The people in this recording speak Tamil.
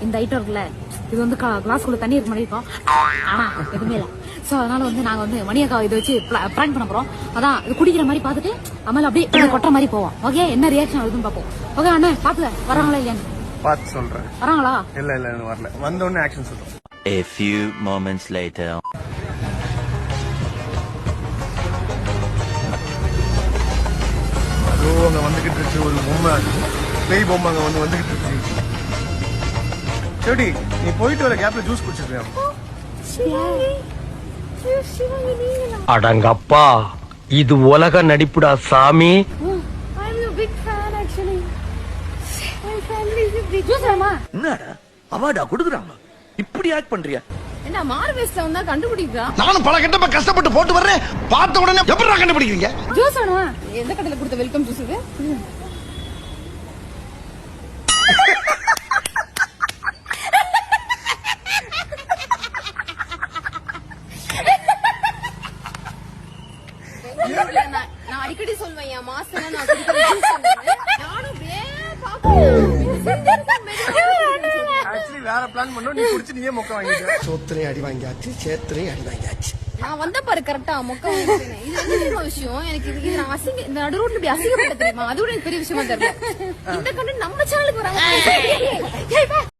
இந்த ஐட்டம் இருக்குல்ல, இது வந்து கிளாஸ்க்குள்ள தண்ணி இருக்க மாதிரி இருக்கும், ஆனா எதுவுமே இல்ல. சோ அதனால வந்து நாங்க வந்து மணியக்கா இதை வச்சு பிராங்க் பண்ண போறோம். அதான் இது குடிக்கிற மாதிரி பாத்துட்டு அம்மால அப்படியே கொட்டுற மாதிரி போவோம். ஓகே, என்ன ரியாக்ஷன் வருதுன்னு பாப்போம். ஓகே அண்ணா, பாத்துல வராங்களா இல்லையான்னு பார்த்து சொல்றேன். வராங்களா? இல்ல வரல. வந்த உடனே ஆக்ஷன் சொல்றேன். A few moments later. அங்க வந்துகிட்டு இருக்கு ஒரு பொம்மை, பேய் பொம்மை அங்க வந்துகிட்டு இருக்கு. சரி, நீ போயிட்டு வர கேப்ல ஜூஸ் குடிச்சிருக்கியா? அடங்கப்பா, இது உலக நடிப்புடா சாமி. என்னடா அவார்டா கொடுக்குறாங்க, இப்படி ஆக்ட் பண்றியா? என்ன மார்வேஸ்ல வந்தா கண்டுபிடிக்கிறா? நானும் பல கட்டப்ப கஷ்டப்பட்டு போட்டு வர்றேன், பார்த்த உடனே எப்படி கண்டுபிடிக்கிறீங்க? ஜூஸ் வேணுமா? எந்த கடையில கொடுத்த வெல்கம் ஜூஸ் இது? நான் அடிக்கடி சொல்வேன், என் மாசம் நான் நானும் ஆக்சுவலி வேற பிளான் பண்ணோம், நீ குடிச்சு நீயே மொக்க வாங்கிட்ட. சோத்திரையும் அடி வாங்கியாச்சு, சேத்திரையும் அடி வாங்கியாச்சு. நான் வந்த பாரு கரெக்டா மொக்க வாங்கிட்டேன். இது என்ன தெரியுமா விஷயம்? எனக்கு இது நான் இந்த நடு ரோட்ல இப்படி அசிங்கப்பட்ட தெரியுமா? அது கூட எனக்கு பெரிய விஷயமா தெரியல. இந்த கண்டு நம்ம சேனலுக்கு வராங்க.